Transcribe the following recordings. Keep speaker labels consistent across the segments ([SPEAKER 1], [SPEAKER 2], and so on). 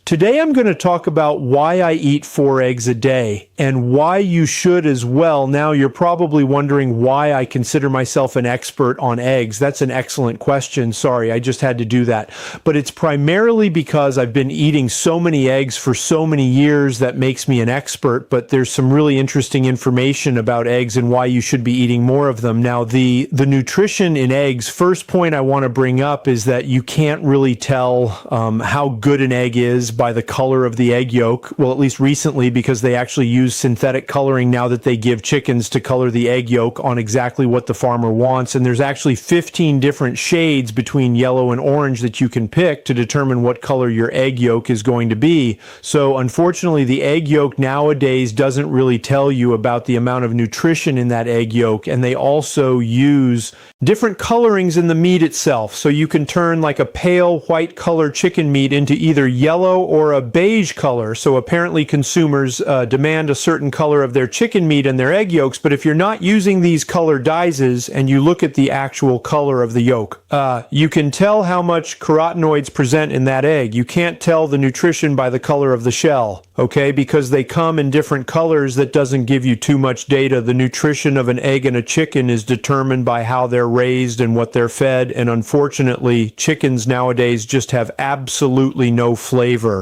[SPEAKER 1] Today I'm going to talk about why I eat 4 eggs a day and why you should as well. Now you're probably wondering why I consider myself an expert on eggs. That's an excellent question. Sorry, I just had to do that. But it's primarily because I've been eating so many eggs for so many years that makes me an expert, but there's some really interesting information about eggs and why you should be eating more of them. Now the nutrition in eggs, first point I want to bring up is that you can't really tell how good an egg is by the color of the egg yolk. Well, at least recently, because they actually use synthetic coloring now that they give chickens to color the egg yolk on exactly what the farmer wants. And there's actually 15 different shades between yellow and orange that you can pick to determine what color your egg yolk is going to be. So unfortunately, the egg yolk nowadays doesn't really tell you about the amount of nutrition in that egg yolk. And they also use different colorings in the meat itself. So you can turn like a pale white color chicken meat into either yellow or a beige color. So apparently consumers demand a certain color of their chicken meat and their egg yolks. But if you're not using these color dyes and you look at the actual color of the yolk, you can tell how much carotenoids present in that egg. You can't tell the nutrition by the color of the shell, okay? Because they come in different colors. That doesn't give you too much data. The nutrition of an egg and a chicken is determined by how they're raised and what they're fed. And unfortunately, chickens nowadays just have absolutely no flavor.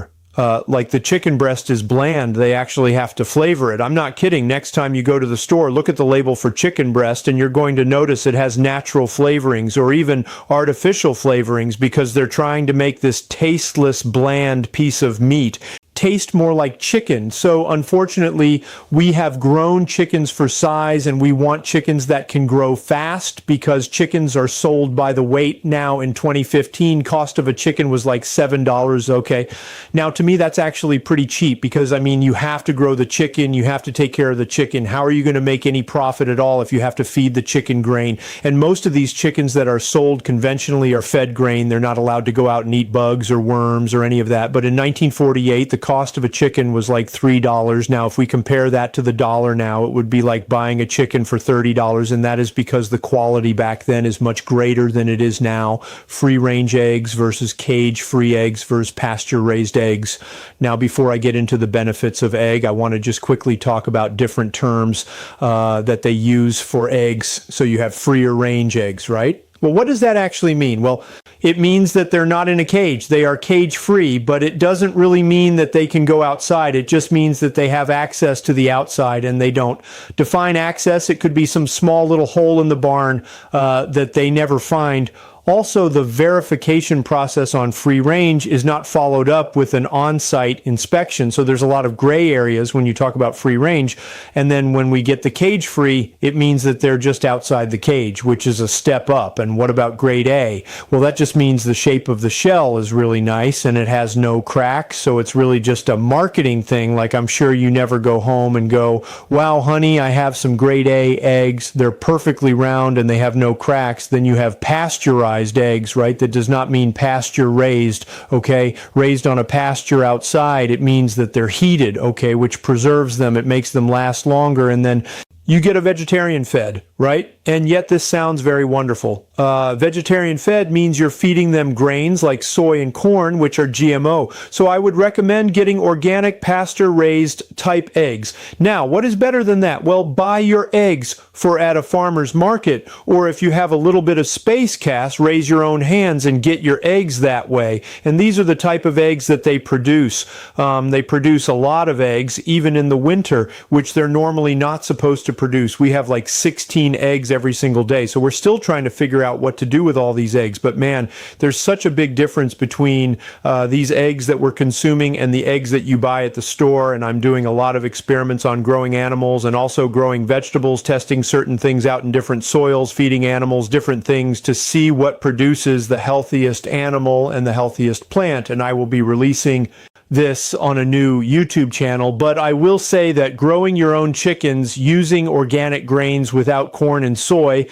[SPEAKER 1] Like the chicken breast is bland, they actually have to flavor it. I'm not kidding. Next time you go to the store, look at the label for chicken breast and you're going to notice it has natural flavorings or even artificial flavorings because they're trying to make this tasteless, bland piece of meat taste more like chicken. So unfortunately, we have grown chickens for size and we want chickens that can grow fast because chickens are sold by the weight now. In 2015, cost of a chicken was like $7, okay? Now to me, that's actually pretty cheap because I mean, you have to grow the chicken, you have to take care of the chicken. How are you going to make any profit at all if you have to feed the chicken grain? And most of these chickens that are sold conventionally are fed grain. They're not allowed to go out and eat bugs or worms or any of that. But in 1948, the cost of a chicken was like $3. Now, if we compare that to the dollar now, it would be like buying a chicken for $30. And that is because the quality back then is much greater than it is now. Free range eggs versus cage free eggs versus pasture raised eggs. Now, before I get into the benefits of egg, I want to just quickly talk about different terms that they use for eggs. So you have freer range eggs, right? Well, what does that actually mean? Well, it means that they're not in a cage. They are cage free, but it doesn't really mean that they can go outside. It just means that they have access to the outside and they don't. Define access. It could be some small little hole in the barn that they never find. Also, the verification process on free range is not followed up with an on-site inspection. So there's a lot of gray areas when you talk about free range. And then when we get the cage free, it means that they're just outside the cage, which is a step up. And what about grade A? Well, that just means the shape of the shell is really nice and it has no cracks. So it's really just a marketing thing. Like I'm sure you never go home and go, wow, honey, I have some grade A eggs. They're perfectly round and they have no cracks. Then you have pasteurized eggs, right? That does not mean pasture raised, okay? Raised on a pasture outside, it means that they're heated, okay, which preserves them. It makes them last longer. And then you get a vegetarian fed, right? And yet this sounds very wonderful. Vegetarian fed means you're feeding them grains like soy and corn, which are GMO. So I would recommend getting organic pasture-raised type eggs. Now, what is better than that? Well, buy your eggs at a farmer's market, or if you have a little bit of space, Cass, raise your own hands and get your eggs that way. And these are the type of eggs that they produce. They produce a lot of eggs, even in the winter, which they're normally not supposed to produce. We have like 16 eggs every single day. So we're still trying to figure out what to do with all these eggs. But man, there's such a big difference between these eggs that we're consuming and the eggs that you buy at the store. And I'm doing a lot of experiments on growing animals and also growing vegetables, testing certain things out in different soils, feeding animals different things to see what produces the healthiest animal and the healthiest plant. And I will be releasing this on a new YouTube channel, but I will say that growing your own chickens using organic grains without corn and soy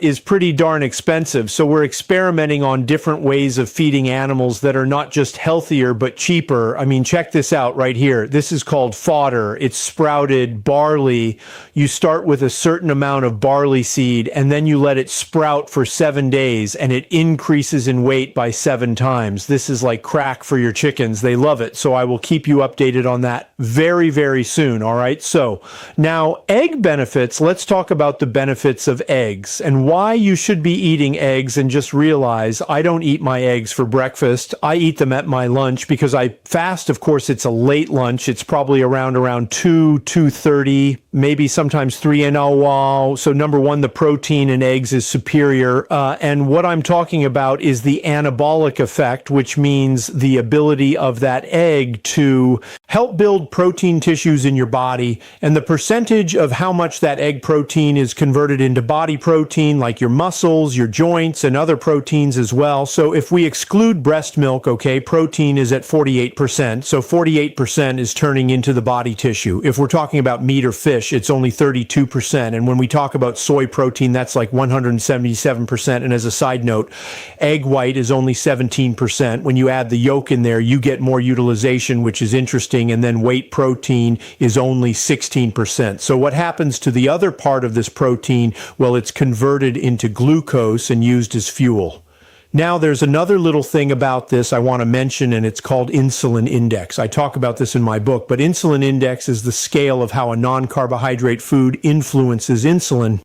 [SPEAKER 1] is pretty darn expensive. So we're experimenting on different ways of feeding animals that are not just healthier, but cheaper. I mean, check this out right here. This is called fodder. It's sprouted barley. You start with a certain amount of barley seed, and then you let it sprout for 7 days, and it increases in weight by 7 times. This is like crack for your chickens. They love it. So I will keep you updated on that very, very soon. All right. So now egg benefits. Let's talk about the benefits of eggs and why you should be eating eggs. And just realize I don't eat my eggs for breakfast. I eat them at my lunch because I fast. Of course, it's a late lunch. It's probably around 2:30, maybe sometimes 3 and wow. So number one, the protein in eggs is superior. And what I'm talking about is the anabolic effect, which means the ability of that egg to help build protein tissues in your body. And the percentage of how much that egg protein is converted into body protein, like your muscles, your joints, and other proteins as well. So if we exclude breast milk, okay, protein is at 48%. So 48% is turning into the body tissue. If we're talking about meat or fish, it's only 32%. And when we talk about soy protein, that's like 177%. And as a side note, egg white is only 17%. When you add the yolk in there, you get more utilization, which is interesting. And then whey protein is only 16%. So what happens to the other part of this protein? Well, it's converted into glucose and used as fuel. Now, there's another little thing about this I want to mention, and it's called insulin index. I talk about this in my book, but insulin index is the scale of how a non-carbohydrate food influences insulin.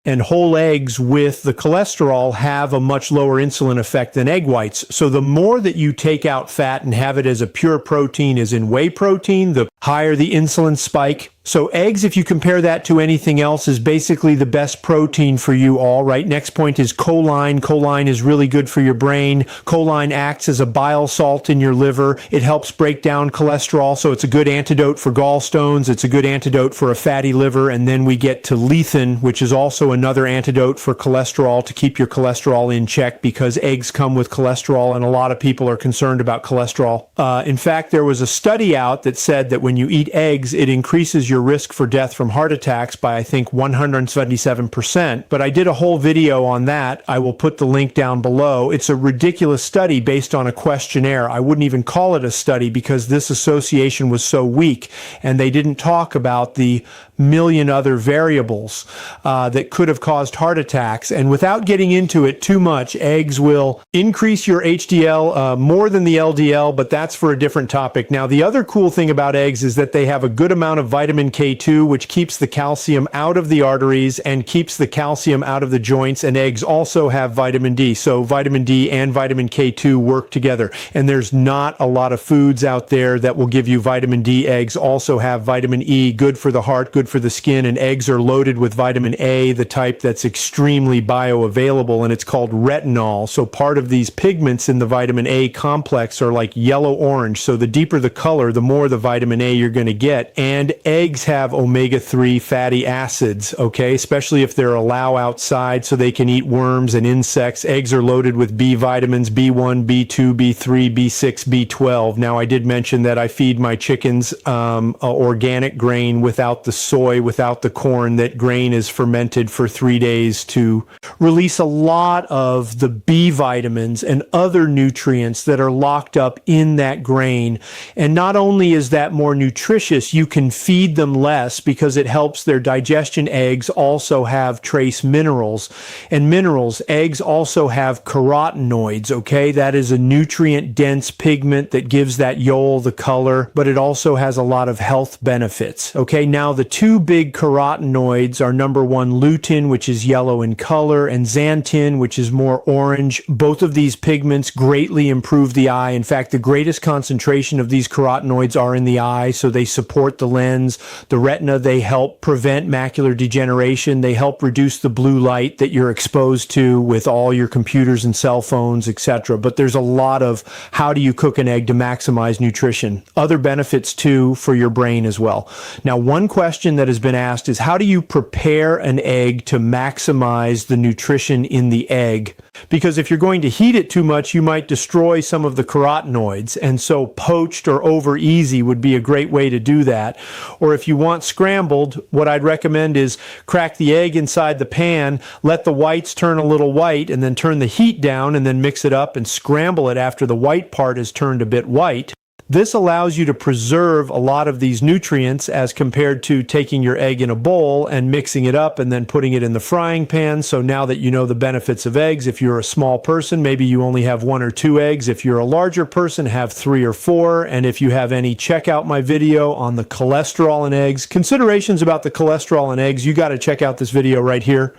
[SPEAKER 1] And whole eggs with the cholesterol have a much lower insulin effect than egg whites. So the more that you take out fat and have it as a pure protein, as in whey protein, the higher the insulin spike. So eggs, if you compare that to anything else, is basically the best protein for you all, right? Next point is choline. Choline is really good for your brain. Choline acts as a bile salt in your liver. It helps break down cholesterol, so it's a good antidote for gallstones. It's a good antidote for a fatty liver. And then we get to lecithin, which is also another antidote for cholesterol to keep your cholesterol in check, because eggs come with cholesterol, and a lot of people are concerned about cholesterol. In fact, there was a study out that said that when you eat eggs, it increases your risk for death from heart attacks by, I think, 177%. But I did a whole video on that. I will put the link down below. It's a ridiculous study based on a questionnaire. I wouldn't even call it a study because this association was so weak, and they didn't talk about the million other variables that could have caused heart attacks. And without getting into it too much, eggs will increase your HDL more than the LDL, but that's for a different topic. Now, the other cool thing about eggs is that they have a good amount of vitamin K2, which keeps the calcium out of the arteries and keeps the calcium out of the joints. And eggs also have vitamin D. So vitamin D and vitamin K2 work together. And there's not a lot of foods out there that will give you vitamin D. Eggs also have vitamin E, good for the heart, good for the skin. And eggs are loaded with vitamin A, the type that's extremely bioavailable, and it's called retinol. So part of these pigments in the vitamin A complex are like yellow-orange. So the deeper the color, the more the vitamin A you're going to get. And eggs have omega-3 fatty acids, okay, especially if they're allowed outside so they can eat worms and insects. Eggs are loaded with B vitamins, B1, B2, B3, B6, B12. Now, I did mention that I feed my chickens organic grain without the soy, without the corn. That grain is fermented for 3 days to release a lot of the B vitamins and other nutrients that are locked up in that grain. And not only is that more nutritious, you can feed them less because it helps their digestion. Eggs also have trace minerals. And minerals, eggs also have carotenoids, okay? That is a nutrient-dense pigment that gives that yolk the color, but it also has a lot of health benefits, okay? Now, the two big carotenoids are number one, lutein, which is yellow in color, and xanthin, which is more orange. Both of these pigments greatly improve the eye. In fact, the greatest concentration of these carotenoids are in the eye, so they support the lens, the retina. They help prevent macular degeneration. They help reduce the blue light that you're exposed to with all your computers and cell phones, etc. But there's a lot of how do you cook an egg to maximize nutrition. Other benefits too for your brain as well. Now, one question that has been asked is, how do you prepare an egg to maximize the nutrition in the egg? Because if you're going to heat it too much, you might destroy some of the carotenoids. And so poached or over easy would be a great way to do that. Or if you want scrambled, what I'd recommend is crack the egg inside the pan, let the whites turn a little white, and then turn the heat down, and then mix it up and scramble it after the white part has turned a bit white. This allows you to preserve a lot of these nutrients as compared to taking your egg in a bowl and mixing it up and then putting it in the frying pan. So now that you know the benefits of eggs, if you're a small person, maybe you only have 1 or 2 eggs. If you're a larger person, have 3 or 4. And if you have any, check out my video on the cholesterol in eggs. Considerations about the cholesterol in eggs, you got to check out this video right here.